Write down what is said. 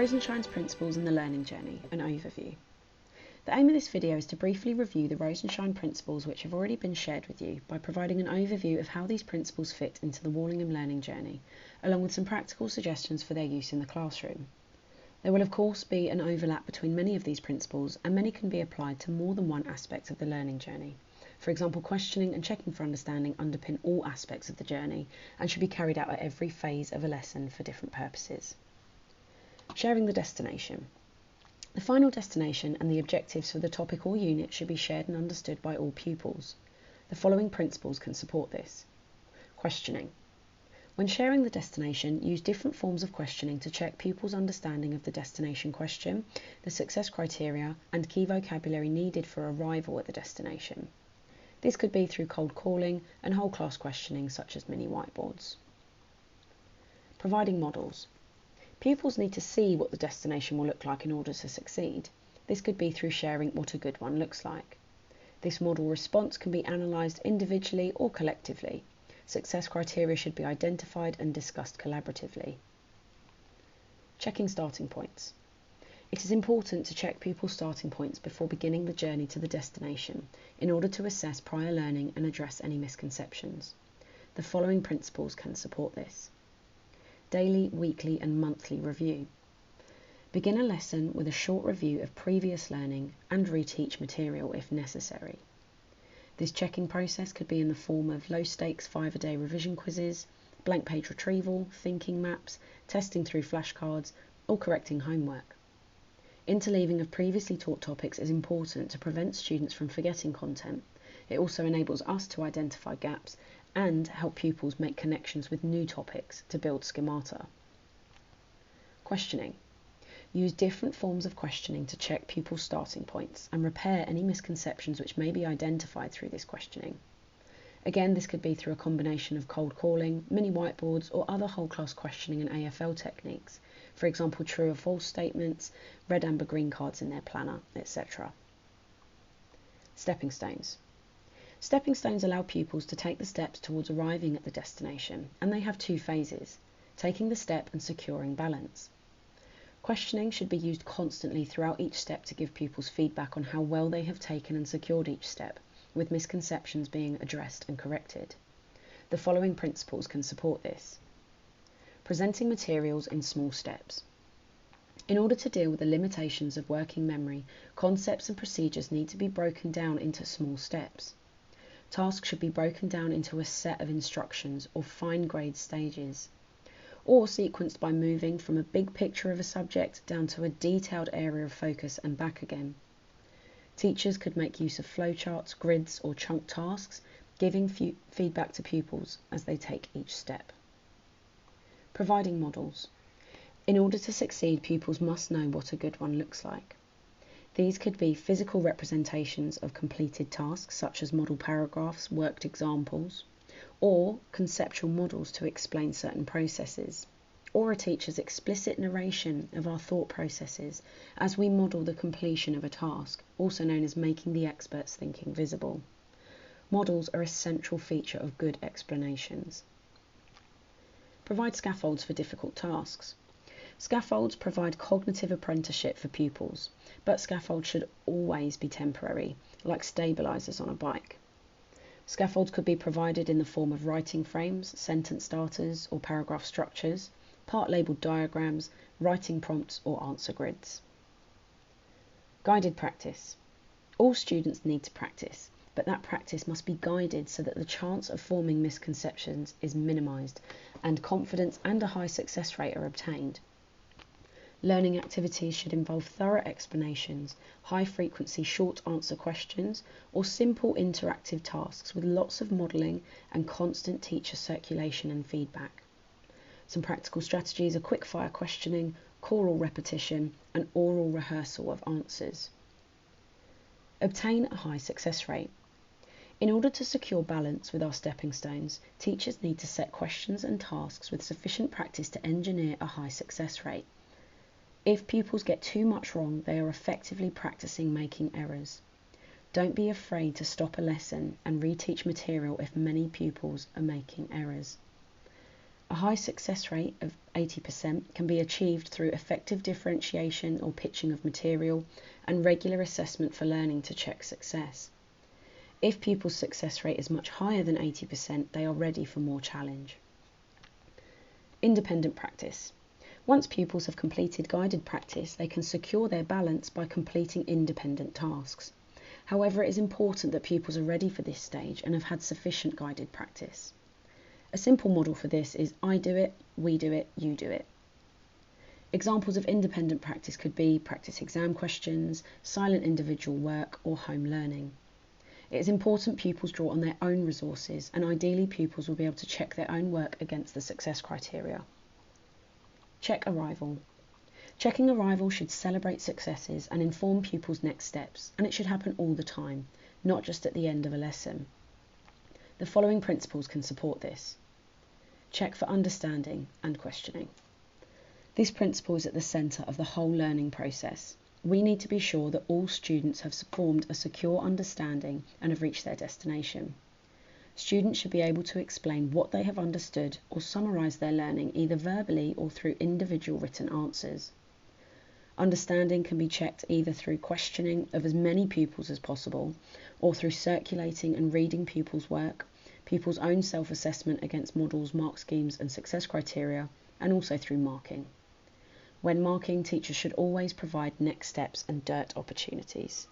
Rosenshine's Principles in the Learning Journey, an overview. The aim of this video is to briefly review the Rosenshine principles which have already been shared with you by providing an overview of how these principles fit into the Wallingham learning journey, along with some practical suggestions for their use in the classroom. There will of course be an overlap between many of these principles, and many can be applied to more than one aspect of the learning journey. For example, questioning and checking for understanding underpin all aspects of the journey and should be carried out at every phase of a lesson for different purposes. Sharing the destination. The final destination and the objectives for the topic or unit should be shared and understood by all pupils. The following principles can support this. Questioning. When sharing the destination, use different forms of questioning to check pupils' understanding of the destination question, the success criteria, and key vocabulary needed for arrival at the destination. This could be through cold calling and whole class questioning such as mini whiteboards. Providing models. Pupils need to see what the destination will look like in order to succeed. This could be through sharing what a good one looks like. This model response can be analysed individually or collectively. Success criteria should be identified and discussed collaboratively. Checking starting points. It is important to check pupils' starting points before beginning the journey to the destination in order to assess prior learning and address any misconceptions. The following principles can support this. Daily, weekly and monthly review. Begin a lesson with a short review of previous learning and reteach material if necessary. This checking process could be in the form of low-stakes 5-a-day revision quizzes, blank page retrieval, thinking maps, testing through flashcards, or correcting homework. Interleaving of previously taught topics is important to prevent students from forgetting content. It also enables us to identify gaps and help pupils make connections with new topics to build schemata. Questioning. Use different forms of questioning to check pupils' starting points and repair any misconceptions which may be identified through this questioning. Again, this could be through a combination of cold calling, mini whiteboards, or other whole class questioning and AFL techniques, for example true or false statements, red, amber, green cards in their planner, etc. Stepping stones. Stepping stones allow pupils to take the steps towards arriving at the destination, and they have two phases, taking the step and securing balance. Questioning should be used constantly throughout each step to give pupils feedback on how well they have taken and secured each step, with misconceptions being addressed and corrected. The following principles can support this. Presenting materials in small steps. In order to deal with the limitations of working memory, concepts and procedures need to be broken down into small steps. Tasks should be broken down into a set of instructions or fine-grade stages, or sequenced by moving from a big picture of a subject down to a detailed area of focus and back again. Teachers could make use of flowcharts, grids or chunk tasks, giving feedback to pupils as they take each step. Providing models. In order to succeed, pupils must know what a good one looks like. These could be physical representations of completed tasks such as model paragraphs, worked examples, or conceptual models to explain certain processes, or a teacher's explicit narration of our thought processes as we model the completion of a task, also known as making the expert's thinking visible. Models are a central feature of good explanations. Provide scaffolds for difficult tasks. Scaffolds provide cognitive apprenticeship for pupils, but scaffolds should always be temporary, like stabilisers on a bike. Scaffolds could be provided in the form of writing frames, sentence starters or paragraph structures, part-labelled diagrams, writing prompts or answer grids. Guided practice. All students need to practice, but that practice must be guided so that the chance of forming misconceptions is minimised and confidence and a high success rate are obtained. Learning activities should involve thorough explanations, high-frequency short answer questions, or simple interactive tasks with lots of modelling and constant teacher circulation and feedback. Some practical strategies are quick-fire questioning, choral repetition, and oral rehearsal of answers. Obtain a high success rate. In order to secure balance with our stepping stones, teachers need to set questions and tasks with sufficient practice to engineer a high success rate. If pupils get too much wrong, they are effectively practicing making errors. Don't be afraid to stop a lesson and reteach material if many pupils are making errors. A A high success rate of 80% can be achieved through effective differentiation or pitching of material and regular assessment for learning to check success. If pupils' success rate is much higher than 80%, they are ready for more challenge. Independent practice. Once pupils have completed guided practice, they can secure their balance by completing independent tasks. However, it is important that pupils are ready for this stage and have had sufficient guided practice. A simple model for this is I do it, we do it, you do it. Examples of independent practice could be practice exam questions, silent individual work, or home learning. It is important pupils draw on their own resources, and ideally pupils will be able to check their own work against the success criteria. Check arrival. Checking arrival should celebrate successes and inform pupils' next steps, and it should happen all the time, not just at the end of a lesson. The following principles can support this. Check for understanding and questioning. This principle is at the centre of the whole learning process. We need to be sure that all students have formed a secure understanding and have reached their destination. Students should be able to explain what they have understood or summarise their learning either verbally or through individual written answers. Understanding can be checked either through questioning of as many pupils as possible or through circulating and reading pupils' work, pupils' own self-assessment against models, mark schemes and success criteria, and also through marking. When marking, teachers should always provide next steps and DIRT opportunities.